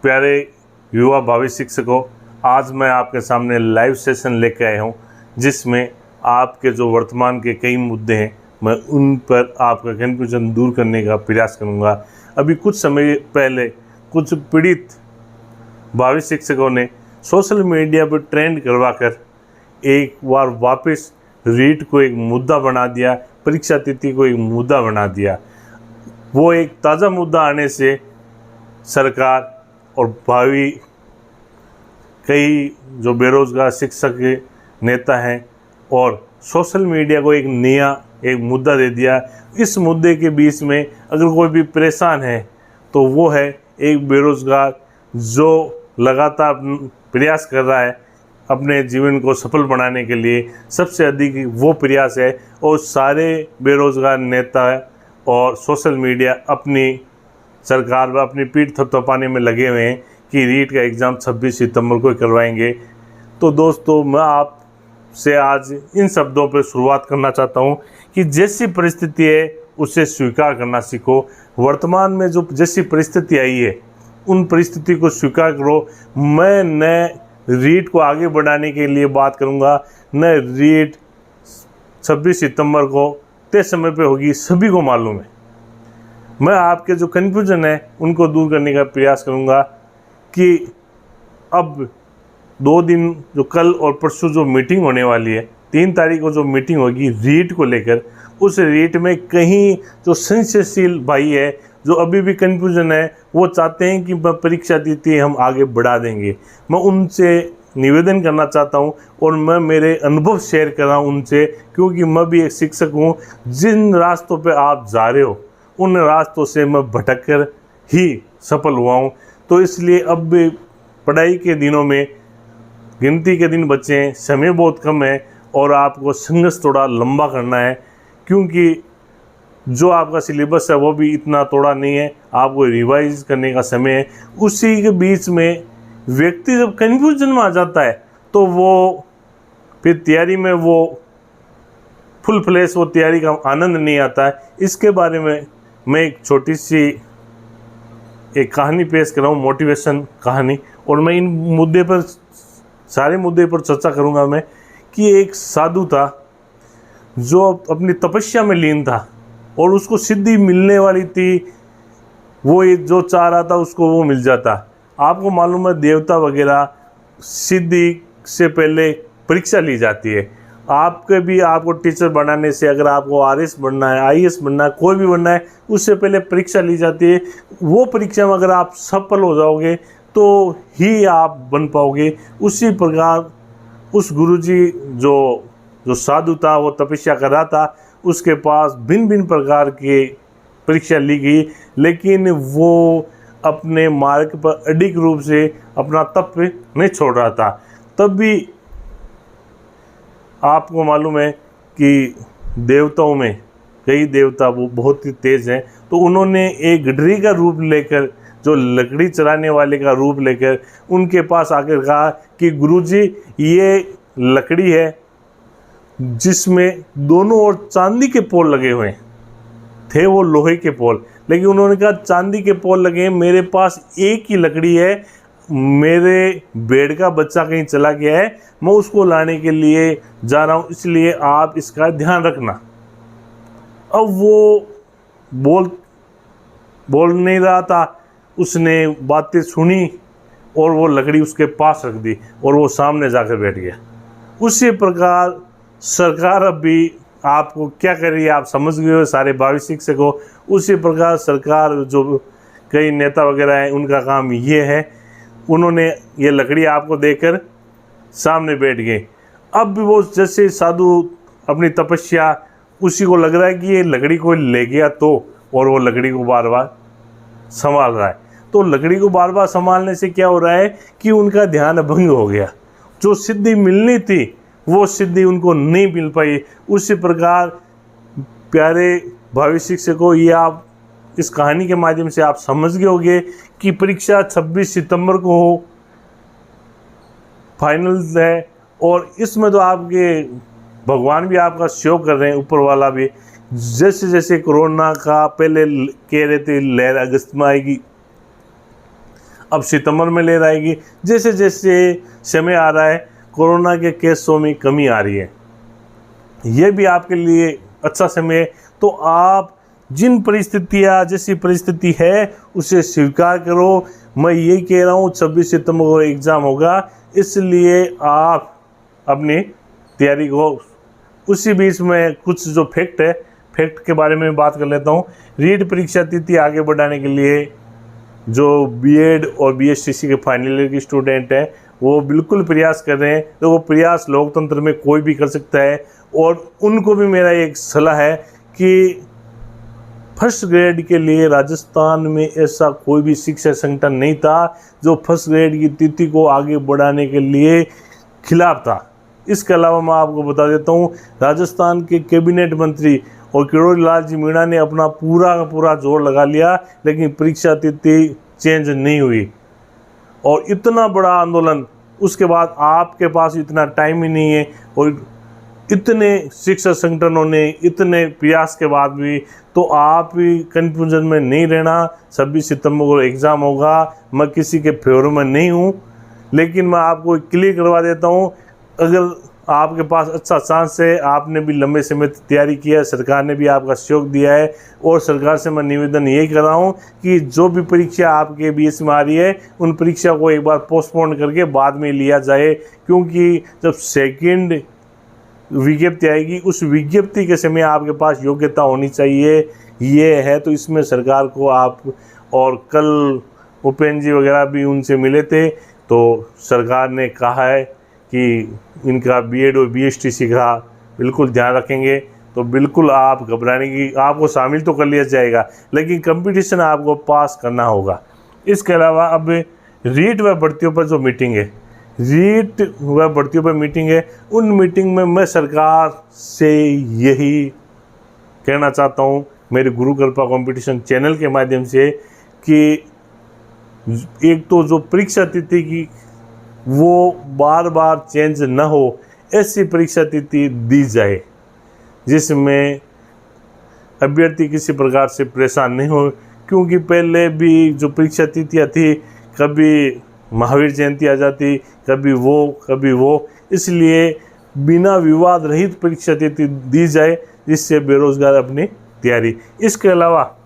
प्यारे युवा भावी शिक्षकों, आज मैं आपके सामने लाइव सेशन लेकर आया हूं, जिसमें आपके जो वर्तमान के कई मुद्दे हैं मैं उन पर आपका कन्फ्यूजन दूर करने का प्रयास करूंगा। अभी कुछ समय पहले कुछ पीड़ित भावी शिक्षकों ने सोशल मीडिया पर ट्रेंड करवाकर एक बार वापस रीट को एक मुद्दा बना दिया, परीक्षा तिथि को एक मुद्दा बना दिया। वो एक ताज़ा मुद्दा आने से सरकार और भावी कई जो बेरोजगार शिक्षक के नेता हैं और सोशल मीडिया को एक नया एक मुद्दा दे दिया। इस मुद्दे के बीच में अगर कोई भी परेशान है तो वो है एक बेरोजगार जो लगातार प्रयास कर रहा है अपने जीवन को सफल बनाने के लिए। सबसे अधिक वो प्रयास है और सारे बेरोजगार नेता और सोशल मीडिया अपनी सरकार व अपनी पीठ थपथपाने में लगे हुए हैं कि रीट का एग्ज़ाम 26 सितंबर को करवाएंगे। तो दोस्तों, मैं आपसे आज इन शब्दों पर शुरुआत करना चाहता हूं कि जैसी परिस्थिति है उसे स्वीकार करना सीखो। वर्तमान में जो जैसी परिस्थिति आई है उन परिस्थिति को स्वीकार करो। मैं न रीट को आगे बढ़ाने के लिए बात करूंगा, न रीट 26 सितंबर को तय समय पे होगी, सभी को मालूम है। मैं आपके जो कन्फ्यूजन है उनको दूर करने का प्रयास करूंगा कि अब 2 दिन जो कल और परसों जो मीटिंग होने वाली है, 3 तारीख को जो मीटिंग होगी रीट को लेकर, उस रीट में कहीं जो संशयशील भाई है, जो अभी भी कन्फ्यूजन है, वो चाहते हैं कि परीक्षा तिथि हम आगे बढ़ा देंगे। मैं उनसे निवेदन करना चाहता हूं और मैं मेरे अनुभव शेयर कर रहा हूं उनसे, क्योंकि मैं भी एक शिक्षक हूं। जिन रास्तों पे आप जा रहे हो उन रास्तों से मैं भटक कर ही सफल हुआ हूं। तो इसलिए अब भी पढ़ाई के दिनों में गिनती के दिन बचे हैं, समय बहुत कम है और आपको संघर्ष थोड़ा लंबा करना है, क्योंकि जो आपका सिलेबस है वो भी इतना थोड़ा नहीं है, आपको रिवाइज करने का समय है। उसी के बीच में व्यक्ति जब कन्फ्यूजन में आ जाता है तो वो फिर तैयारी में वो फुल फ्लैश वो तैयारी का आनंद नहीं आता है। इसके बारे में मैं एक छोटी सी एक कहानी पेश कर रहा हूँ, मोटिवेशन कहानी, और मैं इन मुद्दे पर सारे मुद्दे पर चर्चा करूँगा मैं कि एक साधु था जो अपनी तपस्या में लीन था और उसको सिद्धि मिलने वाली थी। वो जो चाह रहा था उसको वो मिल जाता। आपको मालूम है देवता वगैरह सिद्धि से पहले परीक्षा ली जाती है। आपको टीचर बनाने से, अगर आपको आरएस बनना है, आईएएस बनना है, कोई भी बनना है, उससे पहले परीक्षा ली जाती है। वो परीक्षा में अगर आप सफल हो जाओगे तो ही आप बन पाओगे। उसी प्रकार उस गुरुजी जो साधु था, वो तपस्या कर रहा था, उसके पास भिन्न भिन्न प्रकार की परीक्षा ली गई, लेकिन वो अपने मार्ग पर अडिग रूप से अपना तप नहीं छोड़ रहा था। तब भी आपको मालूम है कि देवताओं में कई देवता वो बहुत ही तेज हैं, तो उन्होंने एक गडरी का रूप लेकर, जो लकड़ी चलाने वाले का रूप लेकर उनके पास आकर कहा कि गुरुजी, ये लकड़ी है जिसमें दोनों ओर चांदी के पोल लगे हुए थे, वो लोहे के पोल, लेकिन उन्होंने कहा चांदी के पोल लगे हैं, मेरे पास एक ही लकड़ी है, मेरे भेड़ का बच्चा कहीं चला गया है, मैं उसको लाने के लिए जा रहा हूँ, इसलिए आप इसका ध्यान रखना। अब वो बोल नहीं रहा था, उसने बातें सुनी और वो लकड़ी उसके पास रख दी और वो सामने जाकर बैठ गया। उसी प्रकार सरकार अब भी आपको क्या कर रही है आप समझ गए हो सारे भावी शिक्षकों। उसी प्रकार सरकार जो कई नेता वगैरह हैं उनका काम ये है, उन्होंने ये लकड़ी आपको देकर सामने बैठ गए। अब भी वो जैसे साधु अपनी तपस्या, उसी को लग रहा है कि ये लकड़ी को ले गया तो, और वो लकड़ी को बार बार संभाल रहा है। तो लकड़ी को बार बार संभालने से क्या हो रहा है कि उनका ध्यान भंग हो गया। जो सिद्धि मिलनी थी वो सिद्धि उनको नहीं मिल पाई। उसी प्रकार प्यारे भावी शिक्षकों, ये आप इस कहानी के माध्यम से आप समझ गए होंगे कि परीक्षा 26 सितंबर को हो, फाइनल है, और इसमें तो आपके भगवान भी आपका सहयोग कर रहे हैं, ऊपर वाला भी। जैसे जैसे कोरोना का पहले कह रहे थे लहर अगस्त में आएगी, अब सितंबर में ले आएगी। जैसे जैसे समय आ रहा है कोरोना के केसों में कमी आ रही है, ये भी आपके लिए अच्छा समय है। तो आप जिन परिस्थितियाँ जैसी परिस्थिति है उसे स्वीकार करो। मैं यही कह रहा हूँ 26 सितंबर को एग्ज़ाम होगा, इसलिए आप अपनी तैयारी को। उसी बीच में कुछ जो फैक्ट के बारे में बात कर लेता हूँ। रीट परीक्षा तिथि आगे बढ़ाने के लिए जो बीएड और बीएसटीसी के फाइनल ईयर के स्टूडेंट हैं वो बिल्कुल प्रयास कर रहे हैं। तो वो प्रयास लोकतंत्र में कोई भी कर सकता है, और उनको भी मेरा एक सलाह है कि फर्स्ट ग्रेड के लिए राजस्थान में ऐसा कोई भी शिक्षा संगठन नहीं था जो फर्स्ट ग्रेड की तिथि को आगे बढ़ाने के लिए खिलाफ था। इसके अलावा मैं आपको बता देता हूँ, राजस्थान के कैबिनेट मंत्री और किरोड़ी लाल जी मीणा ने अपना पूरा जोर लगा लिया, लेकिन परीक्षा तिथि चेंज नहीं हुई। और इतना बड़ा आंदोलन, उसके बाद आपके पास इतना टाइम ही नहीं है, और इतने शिक्षा संगठनों ने इतने प्रयास के बाद भी, तो आप भी कन्फ्यूजन में नहीं रहना। 26 सितंबर को एग्ज़ाम होगा। मैं किसी के फेवर में नहीं हूँ, लेकिन मैं आपको क्लियर करवा देता हूँ, अगर आपके पास अच्छा चांस है, आपने भी लंबे समय तक तैयारी किया है, सरकार ने भी आपका सहयोग दिया है, और सरकार से मैं निवेदन यही कर रहा हूँ कि जो भी परीक्षा आपके बीच में आ रही है उन परीक्षा को एक बार पोस्टपोन करके बाद में लिया जाए, क्योंकि जब सेकंड विज्ञप्ति आएगी उस विज्ञप्ति के समय आपके पास योग्यता होनी चाहिए। ये है, तो इसमें सरकार को आप, और कल उपेंद्र जी वगैरह भी उनसे मिले थे, तो सरकार ने कहा है कि इनका बीएड और बीएसटीसी का बिल्कुल ध्यान रखेंगे। तो बिल्कुल आप घबराने की, आपको शामिल तो कर लिया जाएगा, लेकिन कंपटीशन आपको पास करना होगा। इसके अलावा अब रीट व भर्तियों पर जो मीटिंग है, रीट व भर्तियों पर मीटिंग है, उन मीटिंग में मैं सरकार से यही कहना चाहता हूँ मेरे गुरु कृपा कंपटीशन चैनल के माध्यम से, कि एक तो जो परीक्षा तिथि की वो बार बार चेंज न हो, ऐसी परीक्षा तिथि दी जाए जिसमें अभ्यर्थी किसी प्रकार से परेशान नहीं हो। क्योंकि पहले भी जो परीक्षा तिथियाँ थी, कभी महावीर जयंती आ जाती, कभी वो, इसलिए बिना विवाद रहित परीक्षा तिथि दी जाए, जिससे बेरोजगार अपनी तैयारी। इसके अलावा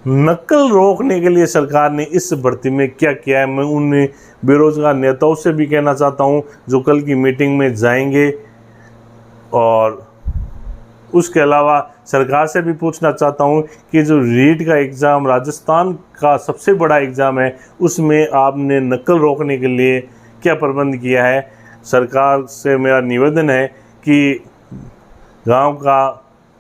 नकल रोकने के लिए सरकार ने इस भर्ती में क्या किया है, मैं उन बेरोजगार नेताओं से भी कहना चाहता हूं जो कल की मीटिंग में जाएंगे, और उसके अलावा सरकार से भी पूछना चाहता हूं कि जो रीट का एग्ज़ाम राजस्थान का सबसे बड़ा एग्ज़ाम है, उसमें आपने नकल रोकने के लिए क्या प्रबंध किया है। सरकार से मेरा निवेदन है कि गांव का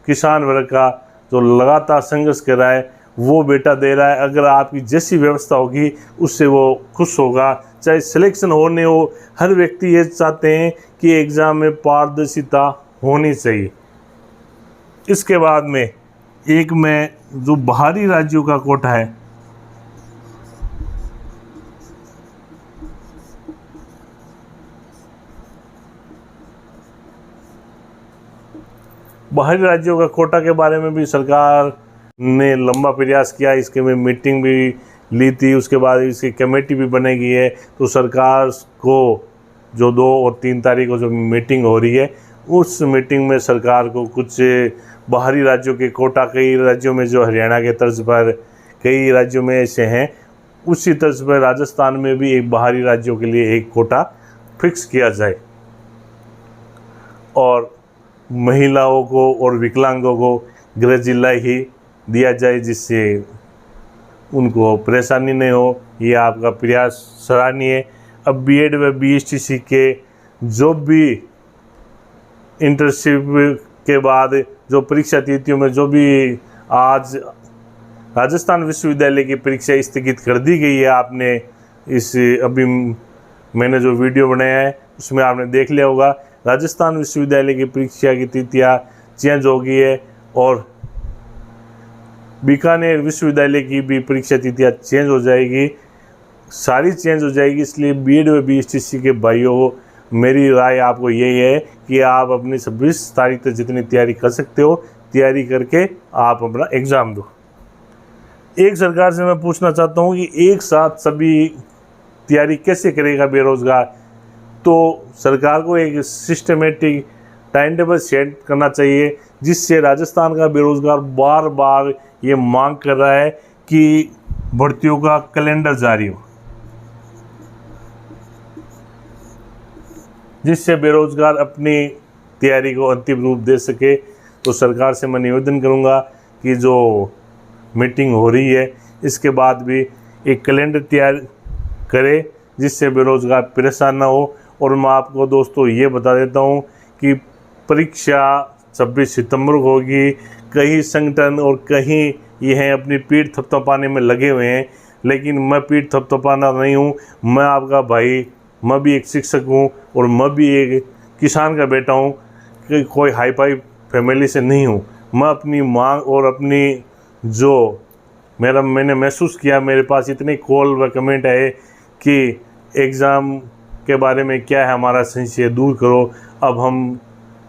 किसान वर्ग का जो लगातार संघर्ष कर रहा है वो बेटा दे रहा है, अगर आपकी जैसी व्यवस्था होगी उससे वो खुश होगा। चाहे सिलेक्शन होने हो, हर व्यक्ति ये चाहते हैं कि एग्ज़ाम में पारदर्शिता होनी चाहिए। इसके बाद में एक में जो बाहरी राज्यों का कोटा है, बाहरी राज्यों का कोटा के बारे में भी सरकार ने लंबा प्रयास किया। इसके में मीटिंग भी ली थी, उसके बाद इसकी कमेटी भी बनाई है। तो सरकार को जो 2 और 3 तारीख को जो मीटिंग हो रही है, उस मीटिंग में सरकार को कुछ बाहरी राज्यों के कोटा, कई राज्यों में जो हरियाणा के तर्ज पर कई राज्यों में ऐसे हैं, उसी तर्ज पर राजस्थान में भी एक बाहरी राज्यों के लिए एक कोटा फिक्स किया जाए, और महिलाओं को और विकलांगों को गृह जिला ही दिया जाए, जिससे उनको परेशानी नहीं हो। ये आपका प्रयास सराहनीय है। अब बीएड व बीएसटीसी के जो भी इंटर्नशिप के बाद जो परीक्षा तिथियों में जो भी आज राजस्थान विश्वविद्यालय की परीक्षा स्थगित कर दी गई है, आपने इस अभी मैंने जो वीडियो बनाया है उसमें आपने देख लिया होगा, राजस्थान विश्वविद्यालय की परीक्षा की तिथियाँ चेंज हो गई है, और बीकानेर विश्वविद्यालय की भी परीक्षा तिथियाँ चेंज हो जाएगी, सारी चेंज हो जाएगी। इसलिए बीएड व बीएसटीसी के भाइयों, मेरी राय आपको यही है कि आप अपनी 26 तारीख तक जितनी तैयारी कर सकते हो तैयारी करके आप अपना एग्ज़ाम दो। एक सरकार से मैं पूछना चाहता हूँ कि एक साथ सभी तैयारी कैसे करेगा बेरोज़गार। तो सरकार को एक सिस्टमेटिक टाइम टेबल सेट करना चाहिए, जिससे राजस्थान का बेरोज़गार बार बार ये मांग कर रहा है कि भर्तियों का कैलेंडर जारी हो, जिससे बेरोज़गार अपनी तैयारी को अंतिम रूप दे सके। तो सरकार से मैं निवेदन करूंगा कि जो मीटिंग हो रही है इसके बाद भी एक कैलेंडर तैयार करे, जिससे बेरोज़गार परेशान ना हो। और मैं आपको दोस्तों ये बता देता हूँ कि परीक्षा 26 सितंबर को होगी। कई संगठन और कहीं यह अपनी पीठ थपथपाने में लगे हुए हैं, लेकिन मैं पीठ थपथपाना नहीं हूँ। मैं आपका भाई, मैं भी एक शिक्षक हूँ और मैं भी एक किसान का बेटा हूँ, कि कोई हाई फाई फैमिली से नहीं हूँ। मैं अपनी मांग और अपनी जो मैंने महसूस किया, मेरे पास इतने कॉल व कमेंट आए कि एग्ज़ाम के बारे में क्या है हमारा संशय दूर करो, अब हम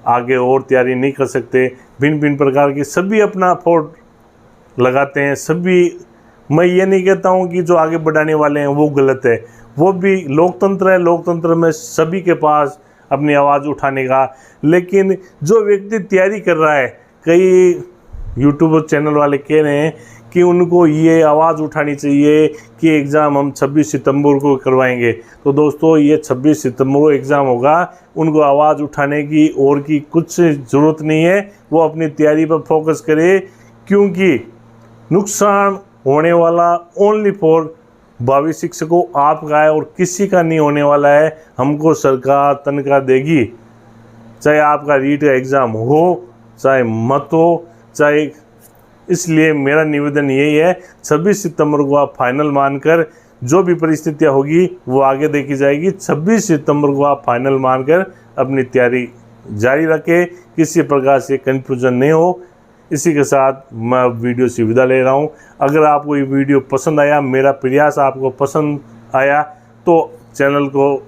आगे और तैयारी नहीं कर सकते। भिन्न भिन्न प्रकार के सभी अपना एफर्ट लगाते हैं सभी। मैं ये नहीं कहता हूँ कि जो आगे बढ़ाने वाले हैं वो गलत है, वो भी लोकतंत्र है। लोकतंत्र में सभी के पास अपनी आवाज़ उठाने का, लेकिन जो व्यक्ति तैयारी कर रहा है, कई यूट्यूबर चैनल वाले कह रहे हैं कि उनको ये आवाज़ उठानी चाहिए कि एग्ज़ाम हम 26 सितंबर को करवाएंगे। तो दोस्तों ये 26 सितंबर को एग्ज़ाम होगा, उनको आवाज़ उठाने की और की कुछ ज़रूरत नहीं है। वो अपनी तैयारी पर फोकस करे, क्योंकि नुकसान होने वाला ओनली फॉर भावी शिक्षकों आपका है और किसी का नहीं होने वाला है। हमको सरकार तनख्वाह देगी, चाहे आपका रीट का एग्ज़ाम हो चाहे मत हो, चाहे। इसलिए मेरा निवेदन यही है, 26 सितंबर को आप फाइनल मानकर, जो भी परिस्थितियाँ होगी वो आगे देखी जाएगी। 26 सितंबर को आप फाइनल मानकर अपनी तैयारी जारी रखें, किसी प्रकार से कन्फ्यूजन नहीं हो। इसी के साथ मैं वीडियो से विदा ले रहा हूँ। अगर आपको ये वीडियो पसंद आया, मेरा प्रयास आपको पसंद आया, तो चैनल को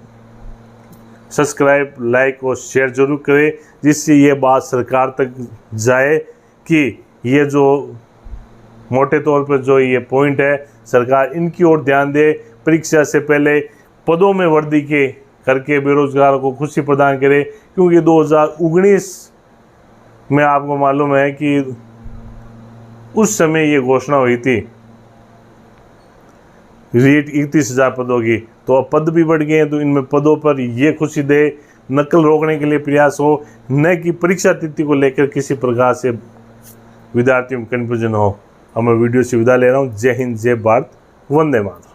सब्सक्राइब, लाइक और शेयर जरूर करें, जिससे ये बात सरकार तक जाए कि ये जो मोटे तौर पर जो ये पॉइंट है, सरकार इनकी ओर ध्यान दे। परीक्षा से पहले पदों में वृद्धि के करके बेरोजगारों को खुशी प्रदान करे, क्योंकि 2019 में आपको मालूम है कि उस समय ये घोषणा हुई थी रीट 31,000 पदों की। तो अब पद भी बढ़ गए हैं, तो इनमें पदों पर ये खुशी दे, नकल रोकने के लिए प्रयास हो, न कि परीक्षा तिथि को लेकर किसी प्रकार से विद्यार्थियों में कन्फ्यूजन हो। अब मैं वीडियो से विदा ले रहा हूँ। जय हिंद, जय भारत, वंदे मातरम।